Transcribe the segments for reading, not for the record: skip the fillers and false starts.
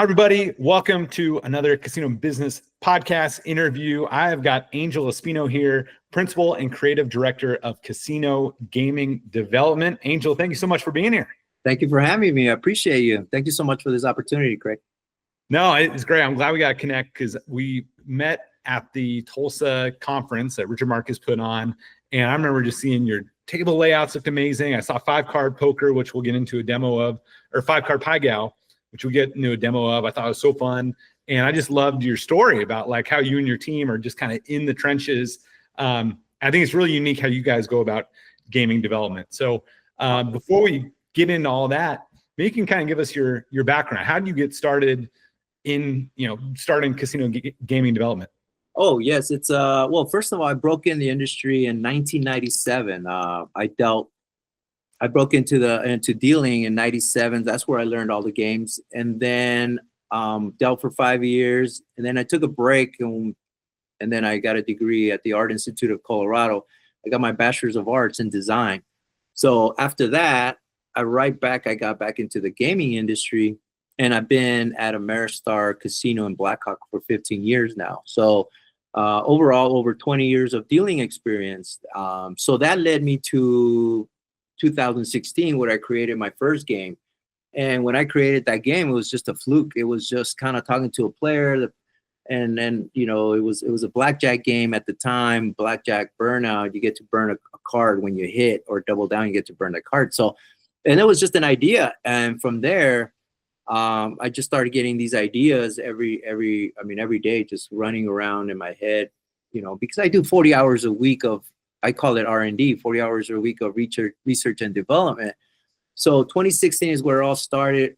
Hi, everybody. Welcome to another Casino Business Podcast interview. I have got Angel Espino here, Principal and Creative Director of Casino Gaming Development. Angel, thank you so much for being here. Thank you for having me. I appreciate you. Thank you so much for this opportunity, Craig. No, it's great. I'm glad we got to connect because we met at the Tulsa conference that Richard Marcus put on. And I remember just seeing your table layouts looked amazing. I saw 5-card poker, which we'll get into a demo of, or 5-card Pai Gow, which we'll get into a demo of. I thought it was so fun. And I just loved your story about like how you and your team are just kind of in the trenches. I think it's really unique how you guys go about gaming development. So before we get into all that, maybe you can kind of give us your background. How did you get started in, starting casino gaming development? Oh, yes. It's well, first of all, I broke in the industry in 1997. I broke into dealing in 97. That's where I learned all the games, and then dealt for 5 years, and then I took a break, and then I got a degree at the Art Institute of Colorado. I got my bachelor's of arts in design. So after that, I got back into the gaming industry, and I've been at Ameristar Casino in Blackhawk for 15 years now. So overall, over 20 years of dealing experience. So that led me to 2016, where I created my first game. And when I created that game, it was just a fluke. It was just kind of talking to a player, and then it was a blackjack game at the time. Blackjack burnout, you get to burn a card when you hit, or double down, you get to burn the card. So, and it was just an idea, and from there, I just started getting these ideas every day, just running around in my head, because I do 40 hours a week of, I call it R&D, 40 hours a week of research and development. So 2016 is where it all started.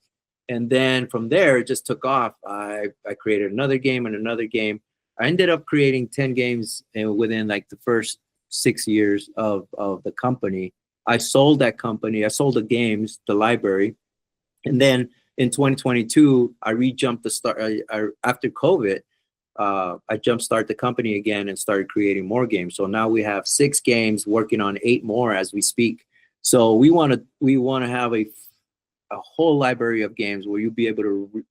And then from there, it just took off. I created another game and another game. I ended up creating 10 games within like the first 6 years of the company. I sold that company. I sold the games, the library. And then in 2022, I re-jumped the start after COVID. I jumpstart the company again and started creating more games. So now we have 6 games, working on 8 more as we speak. So we want to have a whole library of games where you'll be able to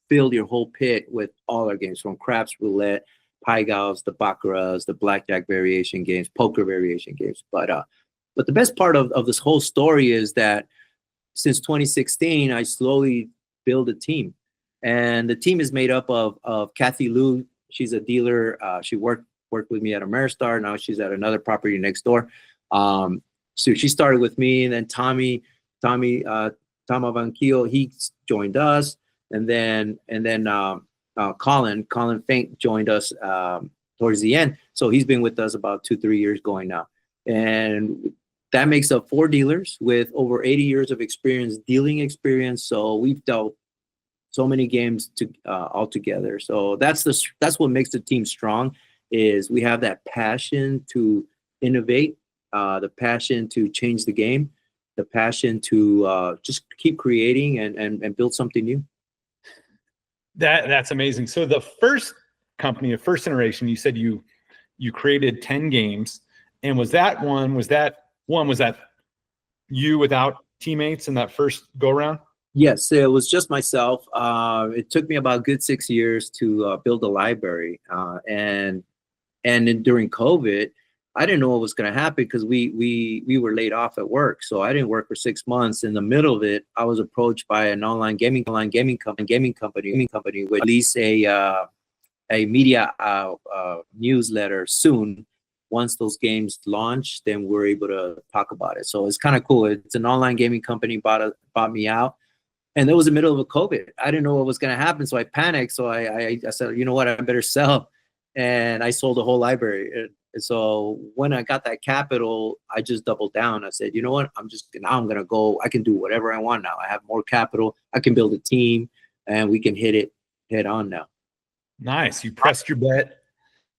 fill your whole pit with all our games, from craps, roulette, Pai Gows, the baccaras, the blackjack variation games, poker variation games. But the best part of this whole story is that since 2016, I slowly built a team, and the team is made up of Kathy Liu. She's a dealer. She worked with me at Ameristar. Now she's at another property next door. So she started with me, and then Tommy Avanquillo, he joined us, and then Colin Fink joined us towards the end. So he's been with us about 2-3 years going now, and that makes up 4 dealers with over 80 years of dealing experience. So we've dealt so many games all together. So that's what makes the team strong, is we have that passion to innovate, the passion to change the game, the passion to just keep creating and build something new. That's amazing. So the first company, the first iteration, you said you created 10 games, and was that you without teammates in that first go around? Yes, it was just myself. It took me about a good 6 years to build a library, and then during COVID, I didn't know what was going to happen because we were laid off at work. So I didn't work for 6 months. In the middle of it, I was approached by an online gaming company would release a media newsletter soon. Once those games launch, then we're able to talk about it. So it's kind of cool. It's an online gaming company bought me out. And it was the middle of a COVID. I didn't know what was going to happen, so I panicked. So I said, you know what, I better sell. And I sold the whole library. And so when I got that capital, I just doubled down. I said, you know what, I'm going to go. I can do whatever I want now. I have more capital. I can build a team, and we can hit it head on now. Nice. You pressed your bet.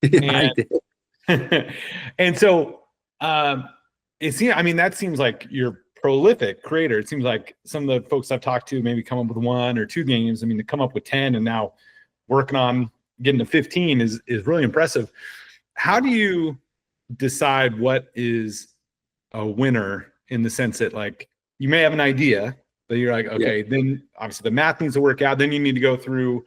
I did. And so that seems like you're prolific creator. It seems like some of the folks I've talked to maybe come up with 1 or 2 games. To come up with 10 and now working on getting to 15 is really impressive. How do you decide what is a winner, in the sense that, like, you may have an idea But you're like, okay, then obviously the math needs to work out. Then you need to go through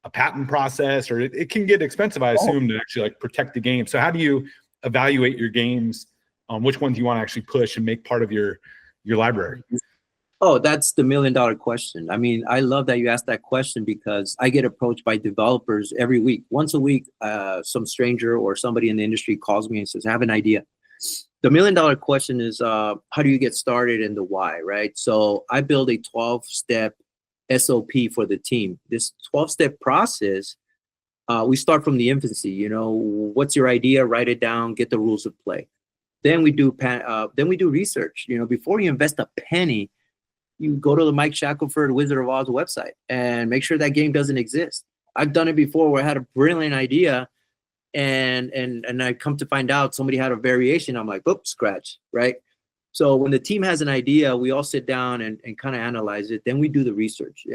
a patent process, or it can get expensive, I assume, to actually like protect the game. So how do you evaluate your games on which ones you want to actually push and make part of your library? Oh, that's the $1 million question. I mean, I love that you asked that question because I get approached by developers every week. Once a week, some stranger or somebody in the industry calls me and says, I have an idea. The $1 million question is, how do you get started and the why, right? So I build a 12-step SOP for the team. This 12-step process, we start from the infancy. You know, what's your idea? Write it down, get the rules of play. Then we do research. You know, before you invest a penny, you go to the Mike Shacklett Wizard of Oz website and make sure that game doesn't exist. I've done it before where I had a brilliant idea and I come to find out somebody had a variation. I'm like, oops, scratch, right? So when the team has an idea, we all sit down and kind of analyze it. Then we do the research.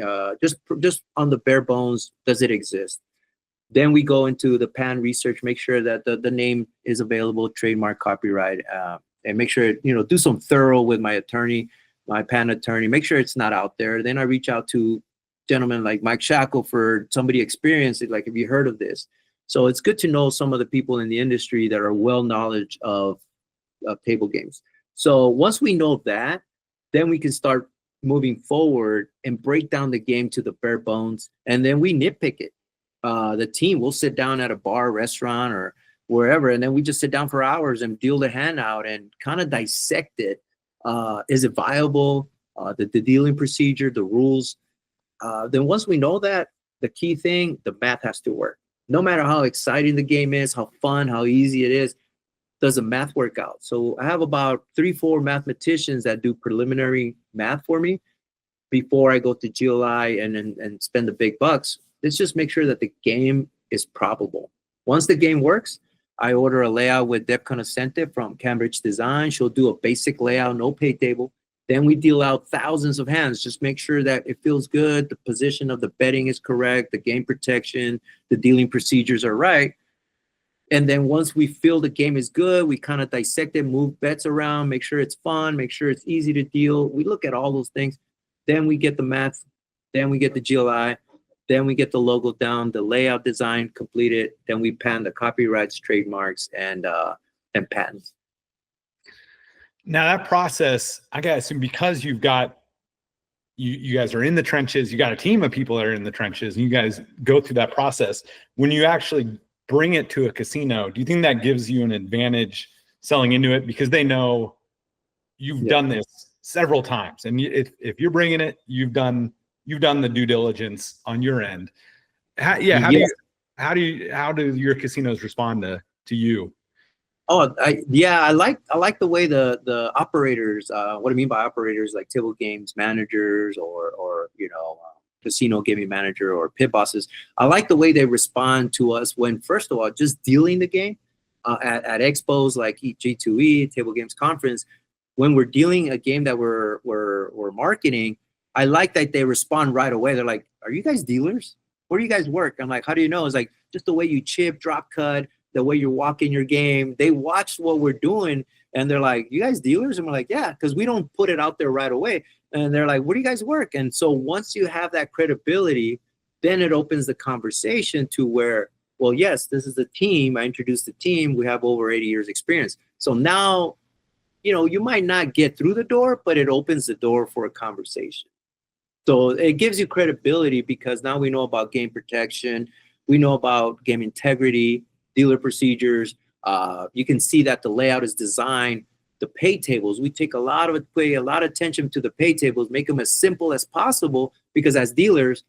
Just on the bare bones, does it exist? Then we go into the pan research, make sure that the name is available, trademark, copyright, and make sure, you know, do some thorough with my attorney, my patent attorney, make sure it's not out there. Then I reach out to gentlemen like Mike Shacklett, somebody experienced it, like, have you heard of this? So it's good to know some of the people in the industry that are well knowledge of table games. So once we know that, then we can start moving forward and break down the game to the bare bones, and then we nitpick it. The team will sit down at a bar, restaurant, or wherever, and then we just sit down for hours and deal the hand out and kind of dissect it. Is it viable? The dealing procedure, the rules. Then once we know that, the key thing, the math has to work. No matter how exciting the game is, how fun, how easy it is, does the math work out? So I have about 3-4 mathematicians that do preliminary math for me before I go to GLI and spend the big bucks. Let's just make sure that the game is probable. Once the game works, I order a layout with Deb Conoscente from Cambridge Design. She'll do a basic layout, no pay table. Then we deal out thousands of hands. Just make sure that it feels good, the position of the betting is correct, the game protection, the dealing procedures are right. And then once we feel the game is good, we kind of dissect it, move bets around, make sure it's fun, make sure it's easy to deal. We look at all those things. Then we get the math, then we get the GLI, then we get the logo down, the layout design completed, then we pan the copyrights, trademarks, and patents. Now that process, I gotta assume, because you've got, you guys are in the trenches, you got a team of people that are in the trenches, and you guys go through that process. When you actually bring it to a casino, do you think that gives you an advantage selling into it because they know you've done this several times, and if you're bringing it, you've done the due diligence on your end? How do your casinos respond to you? Oh, I like the way the operators, what I mean by operators, like table games managers or you know, casino gaming manager or pit bosses. I like the way they respond to us when, first of all, just dealing the game at expos like G2E, Table Games Conference. When we're dealing a game that we're marketing, I like that they respond right away. They're like, "Are you guys dealers? Where do you guys work?" I'm like, "How do you know?" It's like, just the way you chip, drop, cut, the way you're walking your game. They watch what we're doing and they're like, "You guys dealers?" And we're like, "Yeah," because we don't put it out there right away. And they're like, "Where do you guys work?" And so once you have that credibility, then it opens the conversation to where, well, yes, this is the team. I introduced the team. We have over 80 years experience. So now, you know, you might not get through the door, but it opens the door for a conversation. So it gives you credibility because now we know about game protection. We know about game integrity, dealer procedures. You can see that the layout is designed. The pay tables, we take pay a lot of attention to the pay tables, make them as simple as possible, because as dealers,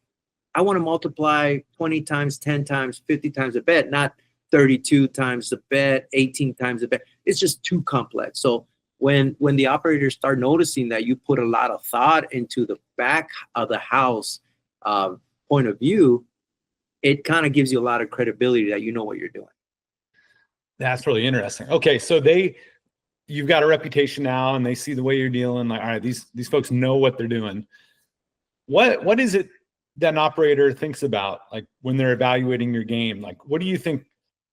I want to multiply 20 times, 10 times, 50 times a bet, not 32 times the bet, 18 times the bet. It's just too complex. So when the operators start noticing that you put a lot of thought into the back of the house point of view, it kind of gives you a lot of credibility that you know what you're doing. That's really interesting. Okay, so you've got a reputation now, and they see the way you're dealing. Like, all right, these folks know what they're doing. What is it that an operator thinks about, like, when they're evaluating your game? Like, what do you think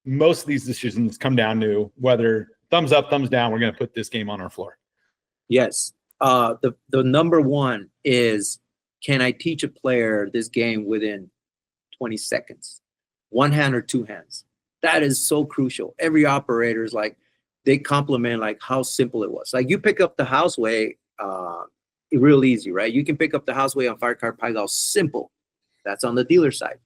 most of these decisions come down to? Whether thumbs up, thumbs down, we're going to put this game on our floor. Yes. The number one, is, can I teach a player this game within 20 seconds? One hand or two hands? That is so crucial. Every operator is like, they compliment like how simple it was. Like you pick up the houseway, real easy, right? You can pick up the houseway on Card Pai Gow, simple. That's on the dealer side.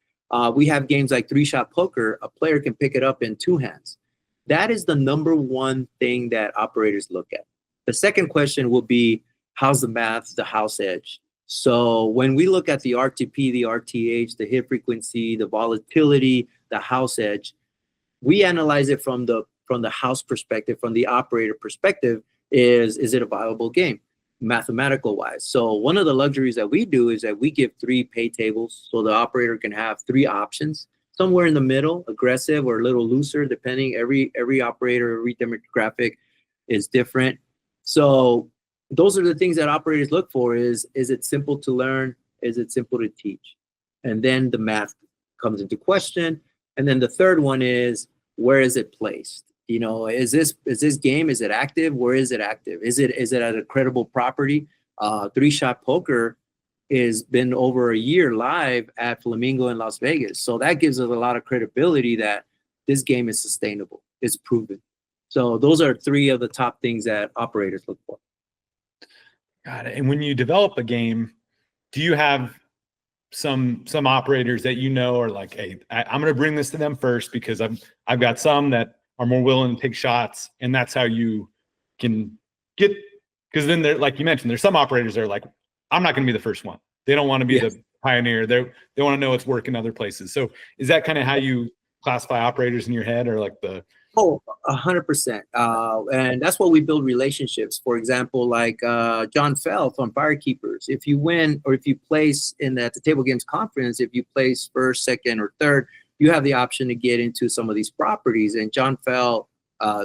We have games like 3-shot poker. A player can pick it up in two hands. That is the number one thing that operators look at. The second question will be, how's the math, the house edge? So when we look at the RTP, the RTH, the hit frequency, the volatility, the house edge, we analyze it from the house perspective, from the operator perspective. Is it a viable game, mathematical wise? So one of the luxuries that we do is that we give 3 pay tables, so the operator can have 3 options, somewhere in the middle, aggressive or a little looser, depending. Every operator, every demographic is different. So those are the things that operators look for. Is it simple to learn? Is it simple to teach? And then the math comes into question. And then the third one is, where is it placed? You know, is this game, is it active? Where is it active? Is it at a credible property? 3-shot poker has been over a year live at Flamingo in Las Vegas. So that gives us a lot of credibility that this game is sustainable. It's proven. So those are 3 of the top things that operators look for. Got it. And when you develop a game, do you have some operators that you know are like, hey, I'm going to bring this to them first because I've got some that are more willing to take shots, and that's how you can get, because then they're, like you mentioned, there's some operators that are like, I'm not going to be the first one. They don't want to be the pioneer. They want to know it's working other places. So is that kind of how you classify operators in your head, or like the? Oh, 100%. And that's what we build relationships. For example, like John Fell from Firekeepers. If you win, or if you place at the Table Games Conference, if you place first, second, or third, you have the option to get into some of these properties. And John Fell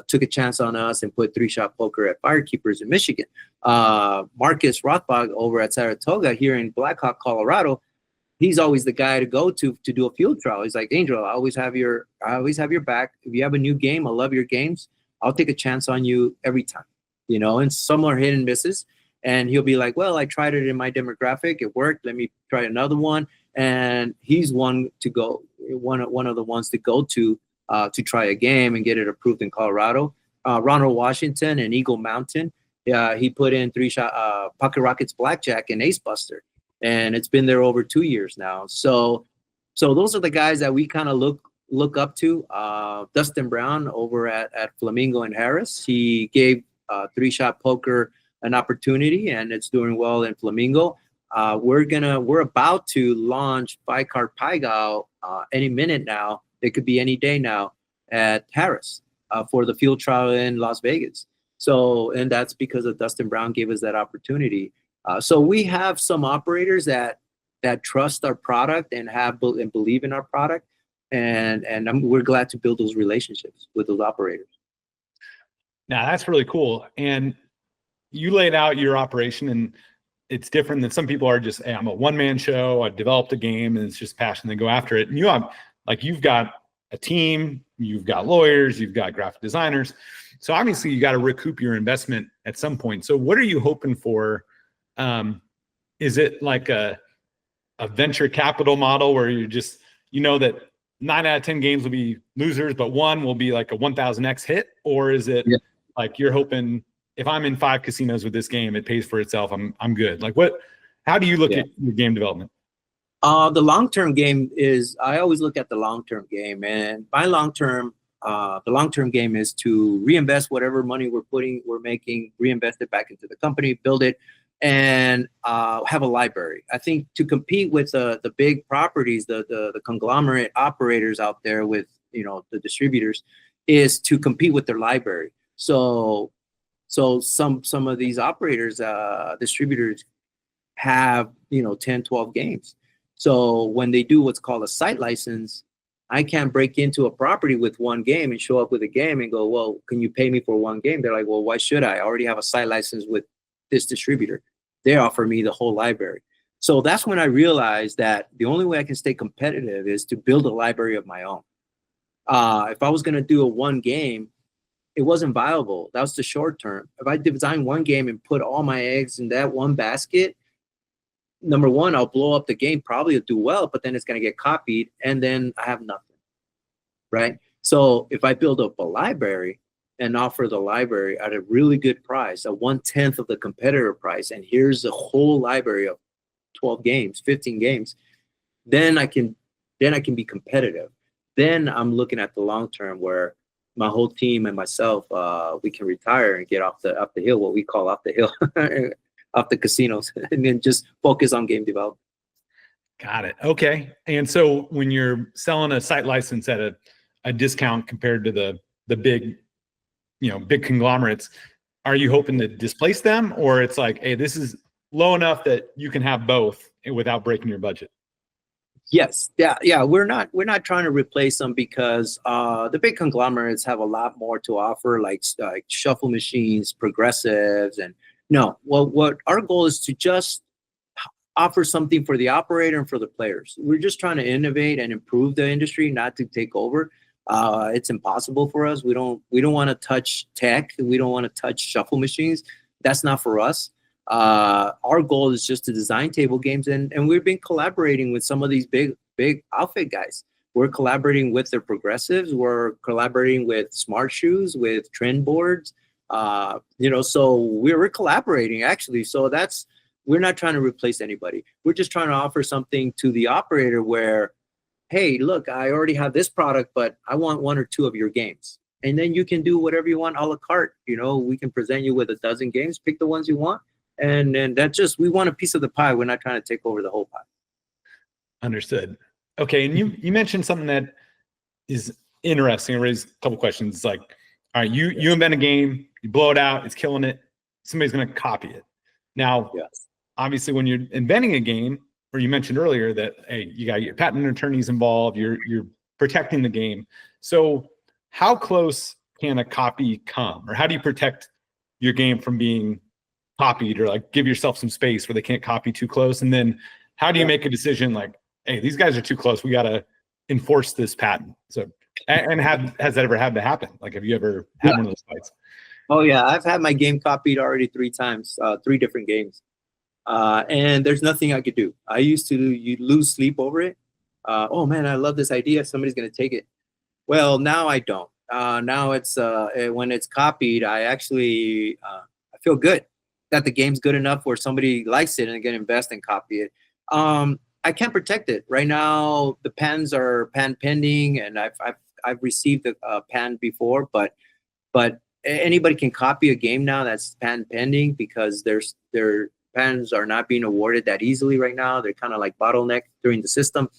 took a chance on us and put 3-shot poker at Firekeepers in Michigan. Marcus Rothbach over at Saratoga here in Blackhawk, Colorado. He's always the guy to go to do a field trial. He's like, Angel, I always have your back. If you have a new game, I love your games. I'll take a chance on you every time, you know. And some are hit and misses, and he'll be like, well, I tried it in my demographic, it worked. Let me try another one. And he's one of the ones to go to try a game and get it approved in Colorado. Ronald Washington and Eagle Mountain. He put in 3-shot Pocket Rockets Blackjack and Ace Buster. And it's been there over 2 years now. So those are the guys that we kind of look up to. Dustin Brown over at Flamingo and Harris. He gave 3-shot poker an opportunity, and it's doing well in Flamingo. We're about to launch Card Pai Gow any minute now. It could be any day now at Harris for the field trial in Las Vegas. So, and that's because of Dustin Brown gave us that opportunity. So we have some operators that trust our product and believe in our product, and we're glad to build those relationships with those operators. Now that's really cool. And you laid out your operation, and it's different than some people are just, hey, I'm a one-man show. I developed a game, and it's just passion to go after it. And you've got a team, you've got lawyers, you've got graphic designers. So obviously you got to recoup your investment at some point. So what are you hoping for? Is it like a venture capital model where you just, that 9 out of 10 games will be losers, but one will be like a 1000x hit? Or is it like you're hoping, if I'm in 5 casinos with this game, it pays for itself, I'm good? Like how do you look at your game development? The long-term game is, I always look at the long-term game, and by long-term, the long-term game is to reinvest whatever money we're making, reinvest it back into the company, build it, and have a library. I think to compete with the big properties, the conglomerate operators out there with, the distributors, is to compete with their library. So some of these operators, distributors have, 10, 12 games. So when they do what's called a site license, I can't break into a property with one game and show up with a game and go, well, can you pay me for one game? They're like, well, why should I? I already have a site license with this distributor. They offer me the whole library. So that's when I realized that the only way I can stay competitive is to build a library of my own. If I was going to do a one game, it wasn't viable. That was the short term. If I design one game and put all my eggs in that one basket, number one, I'll blow up the game, probably it'll do well, but then it's going to get copied, and then I have nothing, right? So if I build up a library and offer the library at a really good price, a 1/10 of the competitor price, and here's a whole library of 12 games, 15 games, then I can be competitive. Then I'm looking at the long term where my whole team and myself, we can retire and get off the hill, what we call off the hill, off the casinos, and then just focus on game development. Got it. Okay. And so when you're selling a site license at a discount compared to the big, big conglomerates, are you hoping to displace them, or it's like, hey, this is low enough that you can have both without breaking your budget? Yes. Yeah. We're not trying to replace them because the big conglomerates have a lot more to offer, like shuffle machines, progressives, and no. Well, what our goal is to just offer something for the operator and for the players. We're just trying to innovate and improve the industry, not to take over. It's impossible for us. We don't want to touch tech. We don't want to touch shuffle machines. That's not for us. Our goal is just to design table games, and we've been collaborating with some of these big outfit guys. We're collaborating with their progressives. We're collaborating with smart shoes, with trend boards. So we're collaborating actually. So we're not trying to replace anybody. We're just trying to offer something to the operator where, hey, look, I already have this product, but I want 1 or 2 of your games. And then you can do whatever you want a la carte. We can present you with a dozen games, pick the ones you want. And that's just, we want a piece of the pie. We're not trying to take over the whole pie. Understood. Okay. And you mentioned something that is interesting. I raised a couple questions. It's like, all right, you invent a game, you blow it out, it's killing it. Somebody's going to copy it. Now, yes. Obviously, when you're inventing a game, or you mentioned earlier that, hey, you got your patent attorneys involved, you're protecting the game. So how close can a copy come? Or how do you protect your game from being copied, or like give yourself some space where they can't copy too close? And then how do you make a decision like, hey, these guys are too close, we got to enforce this patent? So, and has that ever had to happen? Like, have you ever had one of those fights? Oh yeah, I've had my game copied already 3 times, 3 different games. And there's nothing I could do. You lose sleep over it. Oh man, I love this idea. Somebody's going to take it. Well, now I don't. Now it's, when it's copied, I actually, I feel good that the game's good enough where somebody likes it and going to invest and copy it. I can't protect it right now. The patents are patent pending, and I've received a patent before, but anybody can copy a game now that's patent pending because their patents are not being awarded that easily right now. They're kind of like bottleneck during the system.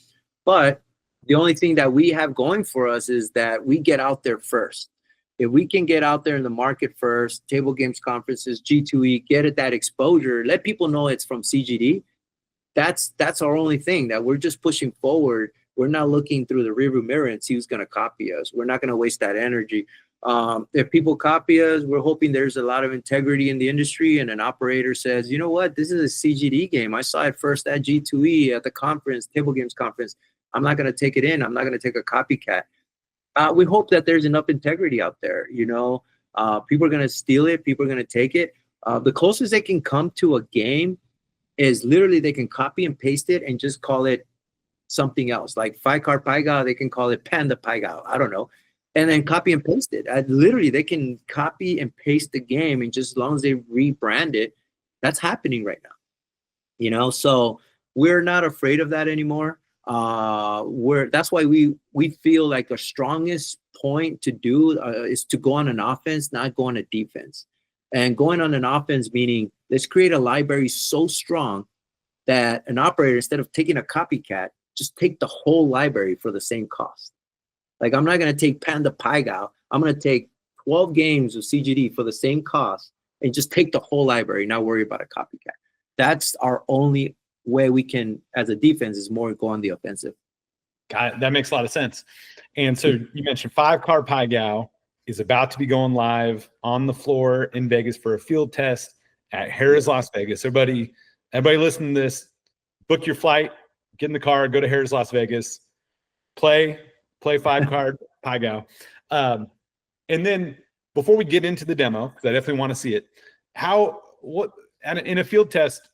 But the only thing that we have going for us is that we get out there first. If we can get out there in the market first, table games conferences, G2E, get it that exposure, let people know it's from CGD. That's our only thing, that we're just pushing forward. We're not looking through the rearview mirror and see who's going to copy us. We're not going to waste that energy. If people copy us, we're hoping there's a lot of integrity in the industry, and an operator says, you know what, this is a CGD game. I saw it first at G2E, at the conference, table games conference. I'm not going to take it in. I'm not going to take a copycat. We hope that there's enough integrity out there. People are going to steal it. People are going to take it. The closest they can come to a game is literally they can copy and paste it and just call it something else. Like Card Pai Gow, they can call it Panda Pai Gow. I don't know. And then copy and paste it. Literally, they can copy and paste the game, and just as long as they rebrand it, that's happening right now. So we're not afraid of that anymore. That's why we feel like the strongest point to do is to go on an offense, not go on a defense. And going on an offense meaning, let's create a library so strong that an operator, instead of taking a copycat, just take the whole library for the same cost. Like, I'm not going to take Panda Pai Gow. I'm going to take 12 games of CGD for the same cost and just take the whole library, not worry about a copycat. That's our only way we can, as a defense, is more go on the offensive. Got it. That makes a lot of sense. And so you mentioned Card Pai Gow is about to be going live on the floor in Vegas for a field test at Harrah's Las Vegas. Everybody listen to this, book your flight, get in the car, go to Harrah's Las Vegas, play 5 Card Pai Gow. And then before we get into the demo, because I definitely want to see it, in a field test,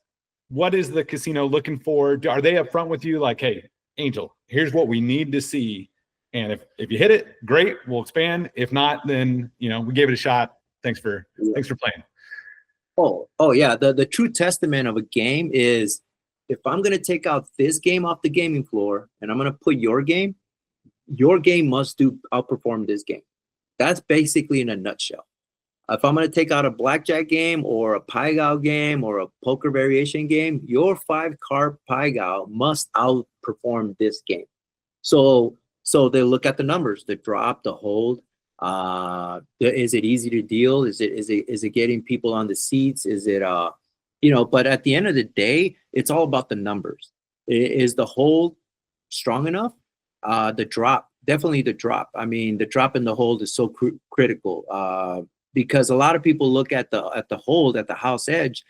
what is the casino looking for? Are they upfront with you like, hey, Angel, here's what we need to see. And if you hit it, great, we'll expand. If not, then, you know, we gave it a shot. Thanks for playing. Oh yeah. The true testament of a game is, if I'm going to take out this game off the gaming floor and I'm going to put your game must outperform this game. That's basically in a nutshell. If I'm going to take out a blackjack game or a Pai Gow game or a poker variation game, your 5-card Pai Gow must outperform this game. So they look at the numbers, the drop, the hold. Is it easy to deal? Is it getting people on the seats? Is it you know? But at the end of the day, it's all about the numbers. Is the hold strong enough? The drop, definitely the drop. I mean, the drop and the hold is so critical. Because a lot of people look at the hold at the house edge,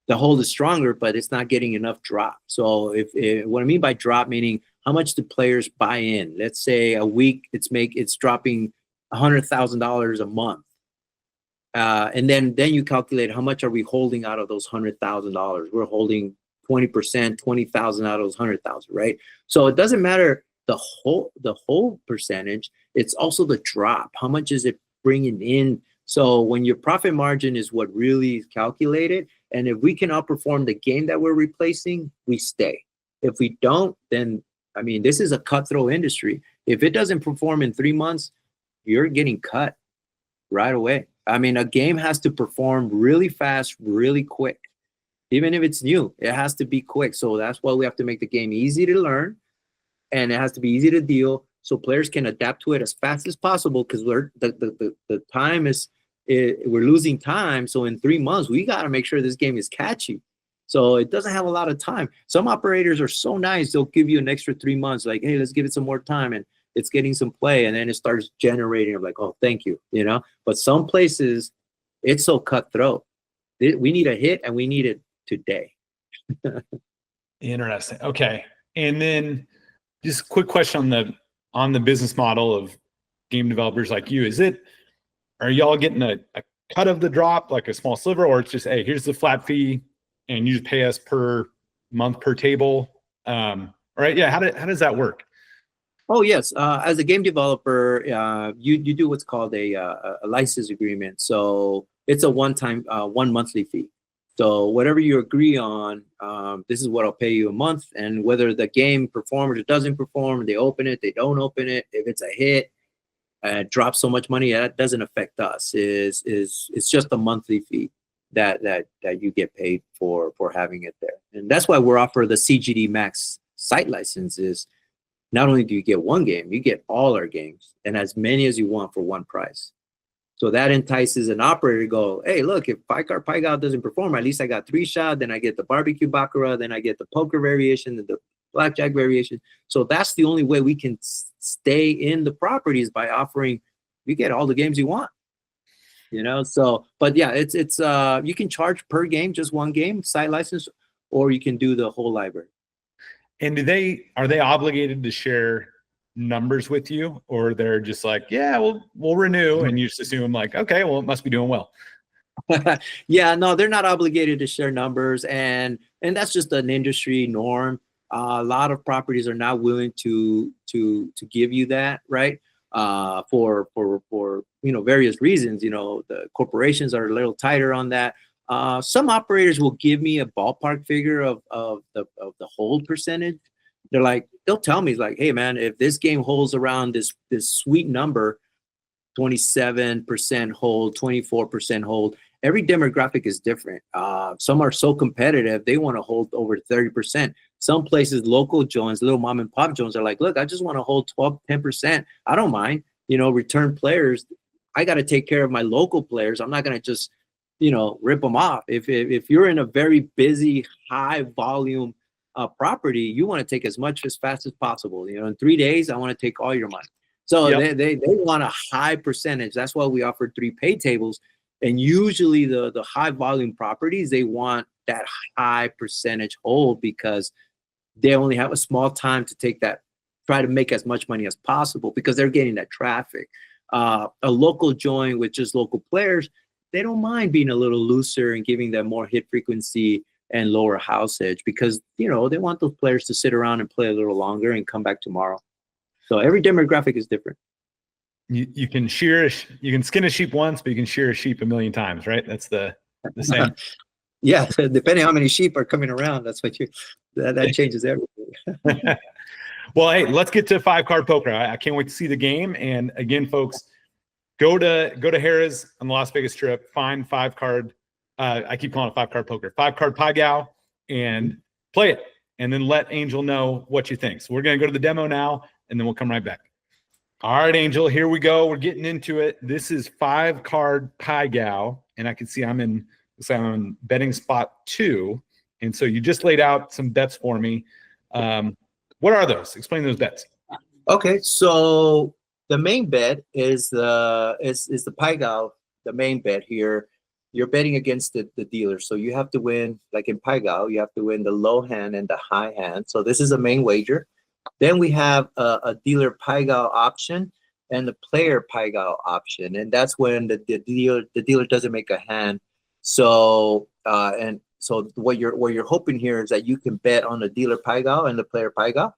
the hold is stronger, but it's not getting enough drop. So if what I mean by drop, meaning how much do players buy in? Let's say a week it's dropping $100,000 a month, and then you calculate how much are we holding out of those $100,000. We're holding 20%, 20,000 out of those 100,000, right? So it doesn't matter the whole percentage. It's also the drop. How much is it bringing in? So when your profit margin is what really is calculated, and if we can outperform the game that we're replacing, we stay. If we don't, then, I mean, this is a cutthroat industry. If it doesn't perform in 3 months, you're getting cut right away. I mean, a game has to perform really fast, really quick. Even if it's new, it has to be quick. So that's why we have to make the game easy to learn, and it has to be easy to deal, so players can adapt to it as fast as possible, because the time is, we're losing time. So in 3 months, we got to make sure this game is catchy. So it doesn't have a lot of time. Some operators are so nice, they'll give you an extra 3 months, like, hey, let's give it some more time, and it's getting some play, and then it starts generating. I'm like, oh, thank you, you know. But some places, it's so cutthroat. We need a hit, and we need it today. Interesting. Okay, and then just a quick question on the business model of game developers like you. Are y'all getting a cut of the drop, like a small sliver, or it's just, hey, here's the flat fee and you just pay us per month per table? All right. Yeah. How does that work? Oh, yes. As a game developer, you do what's called a license agreement. So it's a one monthly fee. So whatever you agree on, this is what I'll pay you a month. And whether the game performs or doesn't perform, they open it, they don't open it. If it's a hit, drops so much money, that doesn't affect us. It's just a monthly fee that you get paid for having it there. And that's why we're offering the CGD Max site licenses. Not only do you get one game, you get all our games and as many as you want for one price. So that entices an operator to go, hey, look, if 5-card Pai Gow doesn't perform, at least I got 3-shot, then I get the barbecue baccarat, then I get the poker variation, the blackjack variation. So that's the only way we can stay in the properties, by offering, you get all the games you want, you know. So, but yeah, it's you can charge per game, just one game site license, or you can do the whole library. And are they obligated to share numbers with you, or they're just like, yeah, we'll renew, and you just assume like, okay, well, it must be doing well? Yeah, no, they're not obligated to share numbers, and that's just an industry norm. A lot of properties are not willing to give you that, right? For various reasons. You know, the corporations are a little tighter on that. Some operators will give me a ballpark figure of the hold percentage. They'll tell me, like, hey man, if this game holds around this sweet number, 27% hold, 24% hold. Every demographic is different. Some are so competitive, they want to hold over 30%. Some places, local joints, little mom and pop joints, are like, look, I just want to hold 12, 10%. I don't mind, return players. I got to take care of my local players. I'm not going to just, rip them off. If you're in a very busy, high volume property, you want to take as much as fast as possible. In 3 days, I want to take all your money. So yep. they want a high percentage. That's why we offer 3 pay tables. And usually the high volume properties, they want that high percentage hold, because they only have a small time to take that, try to make as much money as possible, because they're getting that traffic. A local joint with just local players, they don't mind being a little looser and giving them more hit frequency, and lower house edge, because they want those players to sit around and play a little longer and come back tomorrow. So every demographic is different. You can skin a sheep once, but you can shear a sheep a million times, right? That's the same. Yeah, depending how many sheep are coming around, that's what that changes everything. Well, hey, let's get to 5-card poker. I can't wait to see the game. And again, folks, go to Harrah's on the Las Vegas Strip, find 5-card. I keep calling it 5-card poker, 5-card Pai Gow, and play it. And then let Angel know what you think. So we're going to go to the demo now, and then we'll come right back. All right, Angel, here we go. We're getting into it. This is 5-card Pai Gow, and I can see I'm in betting spot 2. And so you just laid out some bets for me. What are those? Explain those bets. Okay, so the main bet is the Pai Gow. The main bet here, you're betting against the dealer. So you have to win, like in Pai Gow, you have to win the low hand and the high hand. So this is a main wager. Then we have a dealer Pai Gow option and the player Pai Gow option. And that's when the dealer doesn't make a hand. So so what you're hoping here is that you can bet on the dealer Pai Gow and the player Pai Gow.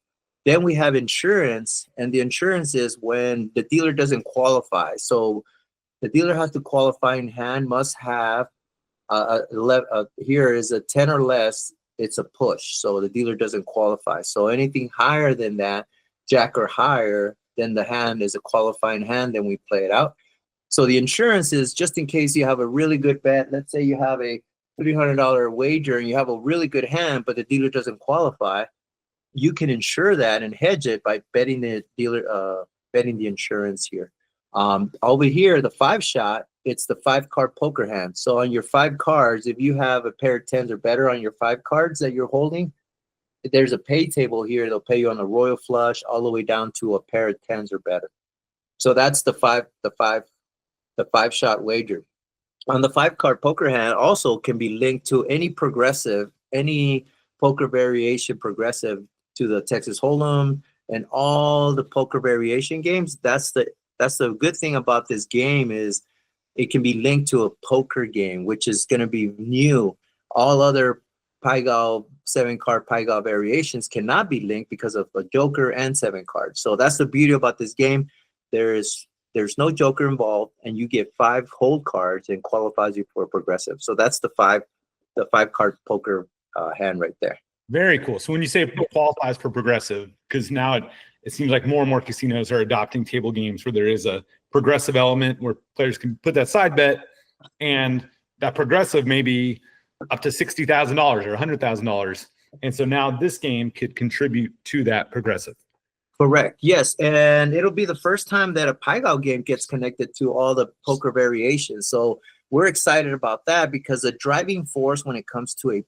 Then we have insurance, and the insurance is when the dealer doesn't qualify. So the dealer has to qualify in hand, must have here is a 10 or less, it's a push. So the dealer doesn't qualify. So anything higher than that, jack or higher, then the hand is a qualifying hand, then we play it out. So the insurance is just in case you have a really good bet. Let's say you have a $300 wager and you have a really good hand, but the dealer doesn't qualify. You can insure that and hedge it by betting the dealer, betting the insurance here. Over here, the 5-shot, it's the 5-card poker hand. So on your 5 cards, if you have a pair of 10s or better on your 5 cards that you're holding, there's a pay table here. They'll pay you on a royal flush all the way down to a pair of 10s or better. So that's the 5-shot wager. On the 5-card poker hand also can be linked to any progressive, any poker variation progressive to the Texas Hold'em and all the poker variation games. That's the good thing about this game is it can be linked to a poker game, which is going to be new. All other Pai Gow 7-card Pai Gow variations cannot be linked because of a joker and 7 cards. So that's the beauty about this game. There's no joker involved, and you get 5 hold cards and qualifies you for a progressive. So that's the 5-card poker hand right there. Very cool. So when you say it qualifies for progressive, because now it seems like more and more casinos are adopting table games where there is a progressive element where players can put that side bet, and that progressive may be up to $60,000 or $100,000. And so now this game could contribute to that progressive. Correct. Yes. And it'll be the first time that a Pai Gow game gets connected to all the poker variations. So we're excited about that because the driving force when it comes to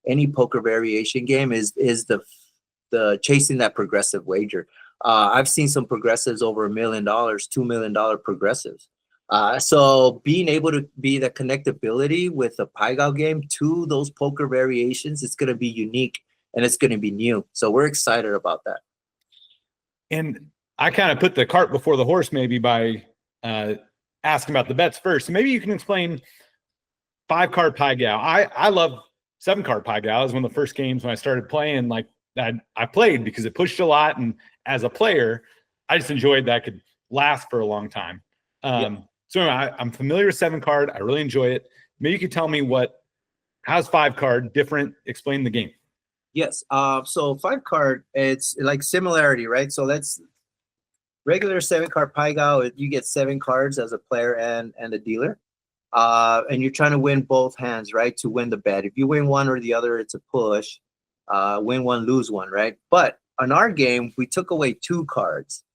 any poker variation game is the chasing that progressive wager. I've seen some progressives over $1 million, $2 million progressives. So being able to be the connectability with a Pai Gow game to those poker variations, it's going to be unique and it's going to be new. So we're excited about that. And I kind of put the cart before the horse maybe by asking about the bets first. So maybe you can explain 5-card Pai Gow. I love 7-card Pai Gow. It was one of the first games when I started playing. Like I played because it pushed a lot, and as a player, I just enjoyed that. Could last for a long time. So anyway, I'm familiar with 7-card. I really enjoy it. Maybe you could tell me how's 5-card different? Explain the game. Yes. So 5-card, it's like similarity, right? So let's regular 7-card Pai Gow, you get 7 cards as a player and a dealer. And you're trying to win both hands, right? To win the bet. If you win one or the other, it's a push. Win one, lose one, right? But on our game, we took away 2 cards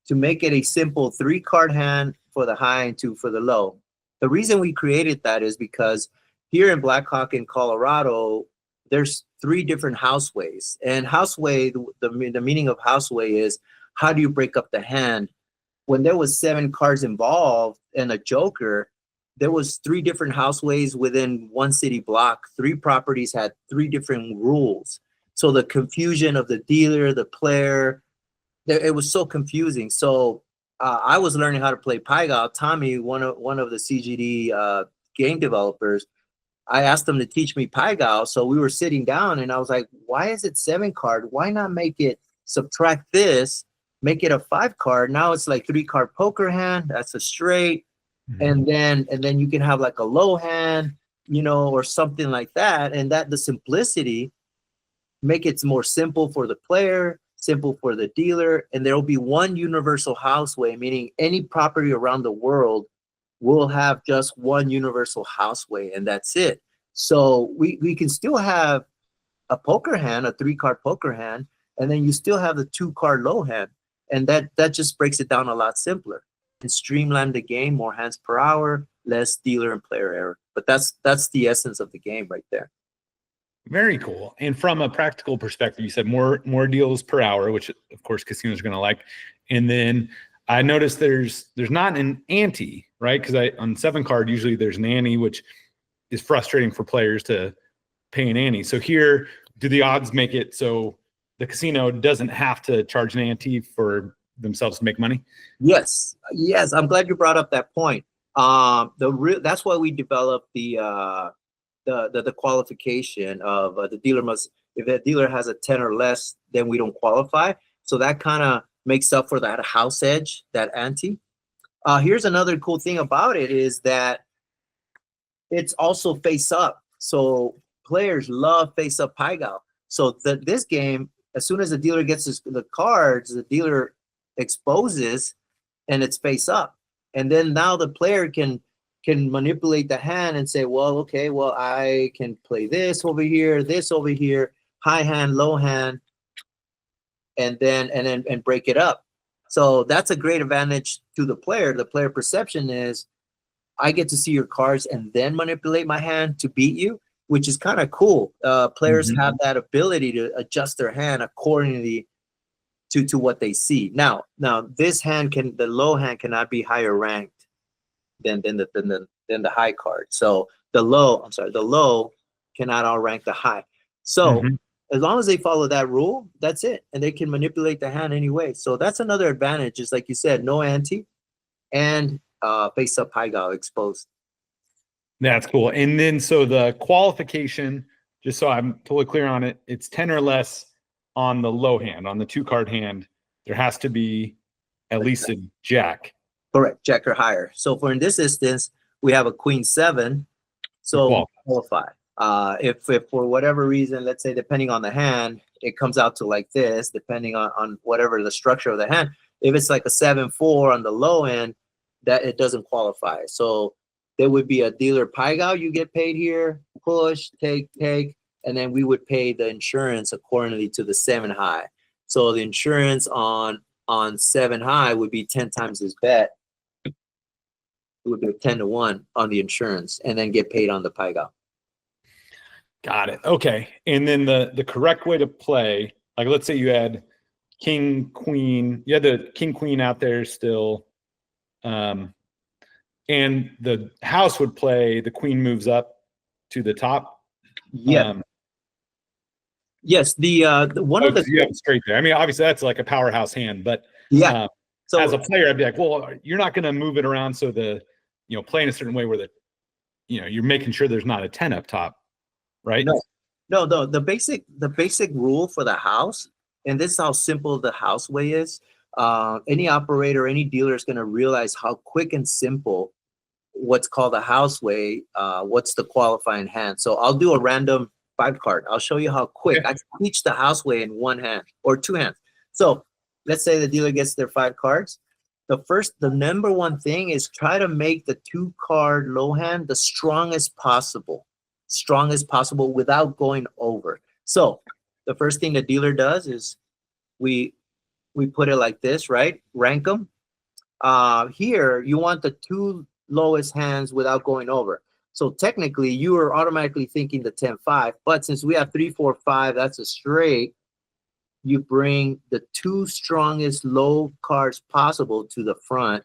to make it a simple 3-card hand for the high and 2 for the low. The reason we created that is because here in Blackhawk in Colorado, there's 3 different houseways. And houseway, the meaning of houseway is how do you break up the hand? When there was 7 cards involved and a joker, there was 3 different houseways within one city block. 3 properties had 3 different rules. So the confusion of the dealer, the player, it was so confusing. So I was learning how to play Pai Gow. Tommy, one of the CGD game developers, I asked them to teach me Pai Gow. So we were sitting down and I was like, why is it 7 card? Why not make it, subtract this, make it a 5 card? Now it's like 3 card poker hand. That's a straight. And then you can have like a low hand, you know, or something like that. And that the simplicity make it more simple for the player, simple for the dealer. And there will be one universal houseway, meaning any property around the world will have just one universal houseway, and that's it. So we can still have a poker hand, a 3 card poker hand, and then you still have the 2 card low hand. And that just breaks it down a lot simpler and streamline the game, more hands per hour, less dealer and player error. But that's the essence of the game right there. Very cool. And from a practical perspective, you said more deals per hour, which of course casinos are going to like. And then I noticed there's not an ante, right? Because on 7 card, usually there's an ante, which is frustrating for players to pay an ante. So here, do the odds make it so the casino doesn't have to charge an ante for themselves to make money? Yes. I'm glad you brought up that point. That's why we developed the qualification of the dealer must, if a dealer has a 10 or less, then we don't qualify. So that kind of makes up for that house edge, that ante. Here's another cool thing about it is that it's also face up. So players love face up Pai Gow. So this game, as soon as the dealer gets the cards, the dealer exposes and it's face up. And then now the player can manipulate the hand and say, well, okay, well, I can play this over here, high hand, low hand, and then break it up. So that's a great advantage to the player. The player perception is I get to see your cards and then manipulate my hand to beat you, which is kind of cool. Players have that ability to adjust their hand accordingly to what they see. Now this hand the low hand cannot be higher ranked than the high card. So the low cannot outrank the high. So as long as they follow that rule, that's it. And they can manipulate the hand anyway. So that's another advantage, is like you said, no ante and face up Pai Gow exposed. That's cool. And then so the qualification, just so I'm totally clear on it, it's 10 or less on the low hand. On the 2 card hand, there has to be at least a jack. Correct, jack or higher. So in this instance, we have a queen 7, so qualify. If for whatever reason, let's say depending on the hand, it comes out to like this, depending on whatever the structure of the hand. If it's like a 7-4 on the low end, that it doesn't qualify. So there would be a dealer Pai Gow, you get paid here, push, take, and then we would pay the insurance accordingly to the 7 high. So the insurance on 7 high would be 10 times his bet. It would be 10-1 on the insurance, and then get paid on the Pai Gow. Got it. Okay. And then the correct way to play, like let's say you had king, queen, you had the king, queen out there still. And the house would play, the queen moves up to the top. Yeah. Yes. The one of the you have it straight there. I mean, obviously that's like a powerhouse hand, but yeah. So as a player, I'd be like, well, you're not going to move it around so play in a certain way where you're making sure there's not a 10 up top, right? No. The basic rule for the house, and this is how simple the house way is. Any operator, any dealer is going to realize how quick and simple what's called a house way. What's the qualifying hand? So I'll do a random 5 card. I'll show you how quick I can teach the house way in 1 hand or 2 hands. So let's say the dealer gets their 5 cards. The number one thing is try to make the 2 card low hand the strongest possible without going over. So the first thing the dealer does is we put it like this, right? Rank them. Here you want the 2 lowest hands without going over. So technically you are automatically thinking the 10-5, but since we have 3-4-5, that's a straight. You bring the 2 strongest low cards possible to the front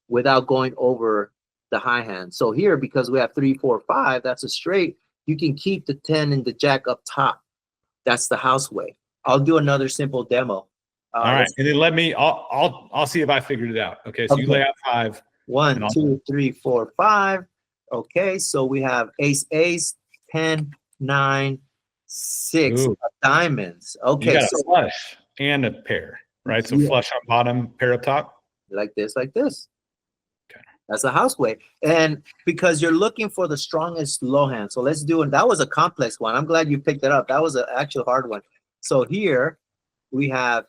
without going over the high hand. So here, because we have 3-4-5, that's a straight, you can keep the 10 and the jack up top. That's the house way. I'll do another simple demo. All right, and then I'll see if I figured it out. Okay, so you lay out 5. 1, 2, 3, 4, 5. Okay, so we have ace, 10, 9, 6 Ooh, of diamonds. you Okay, got a so flush and a pair, right? So yeah, flush on bottom, pair up top. like this, like this. Okay. That's a house way. And because you're looking for the strongest low hand. So let's do it. That was a complex one. I'm glad you picked it up. That was an actual hard one. So here we have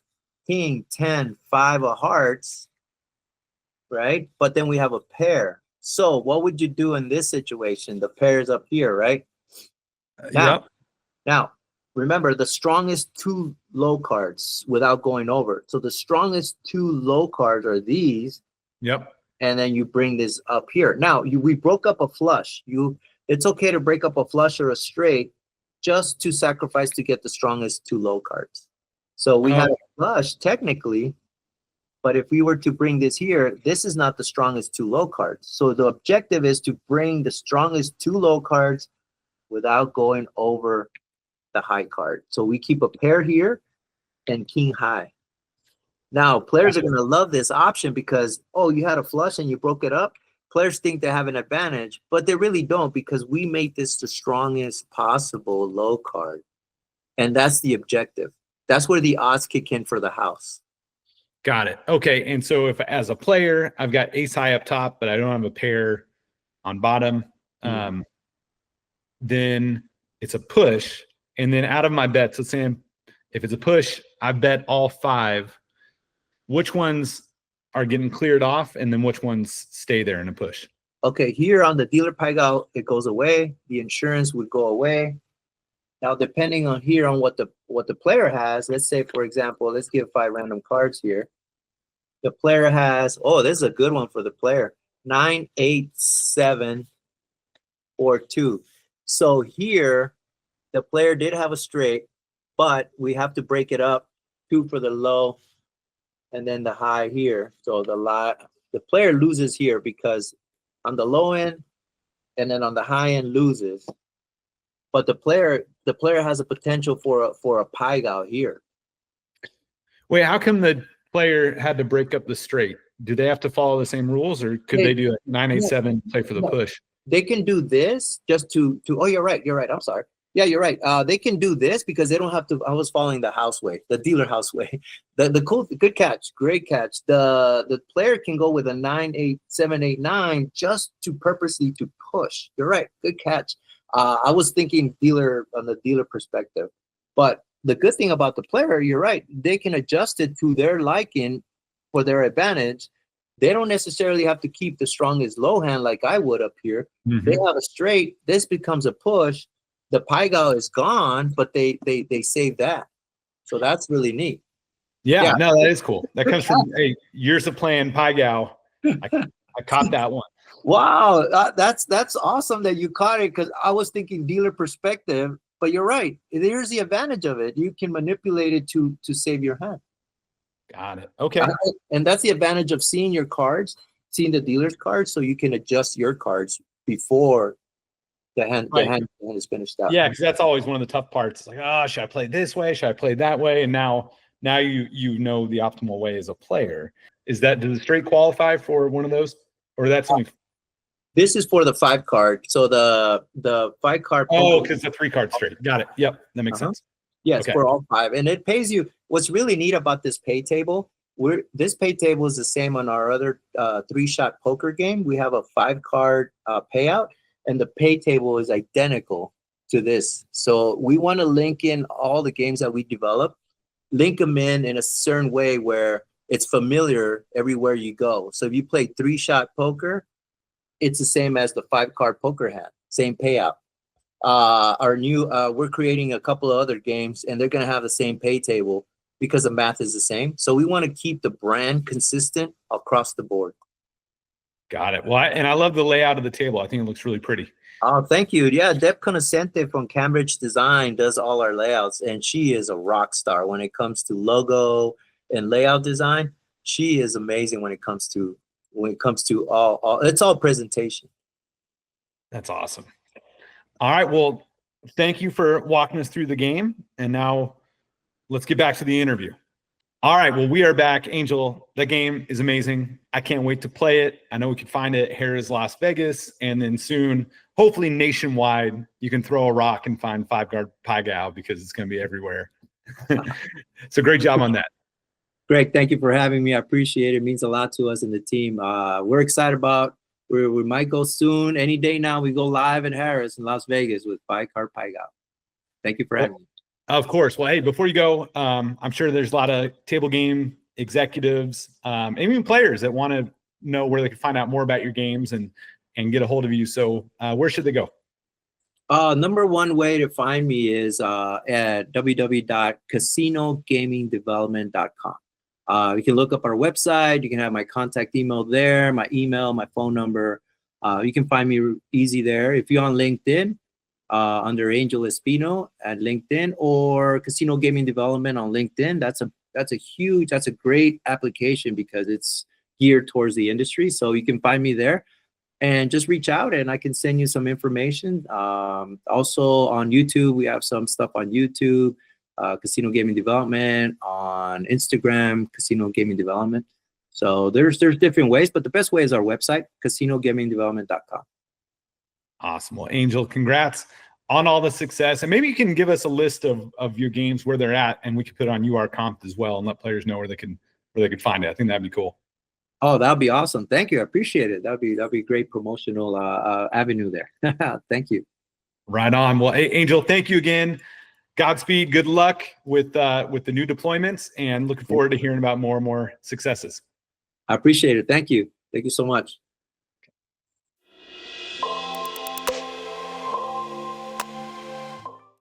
king, 10, 5 of hearts, right? But then we have a pair. So what would you do in this situation? The pair is up here, right? Now, Yep. now, remember the strongest two low cards without going over. So the strongest two low cards are these, Yep. and then you bring this up here. Now, we broke up a flush. It's okay to break up a flush or a straight just to sacrifice to get the strongest two low cards. So we had a flush technically, but if we were to bring this here, this is not the strongest two low cards. So the objective is to bring the strongest two low cards without going over the high card. So we keep a pair here and king high. Now, players are going to love this option because, oh, you had a flush and you broke it up. Players think they have an advantage, but they really don't because we made this the strongest possible low card. And that's the objective. That's where the odds kick in for the house. Got it. Okay. And so if as a player, I've got ace high up top, but I don't have a pair on bottom, then it's a push. And then out of my bets, let's say if it's a push, I bet all 5. Which ones are getting cleared off, and then which ones stay there in a push? Okay, here on the dealer Pai Gow, it goes away. The insurance would go away. Now, depending on here on what the player has, let's say, for example, let's give 5 random cards here. The player has, oh, this is a good one for the player. 9, 8, 7, or 2. So here, the player did have a straight, but we have to break it up. 2 for the low, and then the high here. So the player loses here because on the low end, and then on the high end loses. But the player has a potential for a Pai Gow here. Wait, how come the player had to break up the straight? Do they have to follow the same rules, or could they do 9, 8, 7, play for the push? They can do this just to. Oh, you're right. I'm sorry. Yeah, you're right. They can do this because they don't have to. I was following the house way, the dealer house way. Good catch, great catch. The player can go with a 9, 8, 7, 8, 9 just to purposely to push. You're right. Good catch. I was thinking dealer on the dealer perspective, but the good thing about the player, you're right. They can adjust it to their liking for their advantage. They don't necessarily have to keep the strongest low hand like I would up here. They have a straight. This becomes a push. The Pai Gow is gone, but they save that. So that's really neat. Yeah, no, that is cool. That comes from years of playing Pai Gow. I caught that one. Wow, that's awesome that you caught it because I was thinking dealer perspective, but you're right. There's the advantage of it. You can manipulate it to save your hand. Got it. Okay. And that's the advantage of seeing your cards, seeing the dealer's cards, so you can adjust your cards before the hand is finished out. Yeah, because that's always one of the tough parts. It's like, oh, should I play this way? Should I play that way? And now you know the optimal way as a player. Does the straight qualify for one of those, or that's only? This is for the 5 card. So the 5 card. Oh, because the 3 card straight. Got it. Yep, that makes sense. Yes, okay. For all 5, and it pays you. What's really neat about this pay table? This pay table is the same on our other 3-shot poker game. We have a 5 card payout, and the pay table is identical to this. So we want to link in all the games that we develop, link them in a certain way where it's familiar everywhere you go. So if you play 3-shot poker, it's the same as the 5 card poker hand, same payout. We're creating a couple of other games, and they're going to have the same pay table because the math is the same. So we want to keep the brand consistent across the board. Got it. Well, and I love the layout of the table. I think it looks really pretty. Oh, thank you. Yeah, Deb Conocente from Cambridge Design does all our layouts, and she is a rock star when it comes to logo and layout design. She is amazing when it comes to all it's all presentation. That's awesome. All right. Well, thank you for walking us through the game. And now let's get back to the interview. All right. Well, we are back. Angel, the game is amazing. I can't wait to play it. I know we can find it at Harrah's Las Vegas. And then soon, hopefully nationwide, you can throw a rock and find Card Pai Gow because it's going to be everywhere. So great job on that. Greg, thank you for having me. I appreciate it. It means a lot to us and the team. We're excited about we might go soon. Any day now, we go live at Harrah's in Las Vegas with Card Pai Gow. Thank you for having me. Of course. Well, hey, before you go, I'm sure there's a lot of table game executives, and even players that want to know where they can find out more about your games and get a hold of you. So where should they go? Number one way to find me is at www.casinogamingdevelopment.com. You can look up our website. You can have my contact email there, my email, my phone number. You can find me easy there. If you're on LinkedIn, under Angel Espino at LinkedIn, or Casino Gaming Development on LinkedIn. That's a great application because it's geared towards the industry. So you can find me there and just reach out and I can send you some information. Also on YouTube, we have some stuff on YouTube, Casino Gaming Development, on Instagram, Casino Gaming Development. So there's different ways, but the best way is our website, casinogamingdevelopment.com. Awesome. Well, Angel, congrats on all the success. And maybe you can give us a list of your games, where they're at, and we can put it on URComped as well and let players know where they can find it. I think that'd be cool. Oh, that'd be awesome. Thank you. I appreciate it. That'd be a great promotional avenue there. Thank you. Right on. Well, hey, Angel, thank you again. Godspeed. Good luck with the new deployments, and looking forward to hearing about more and more successes. I appreciate it. Thank you. Thank you so much.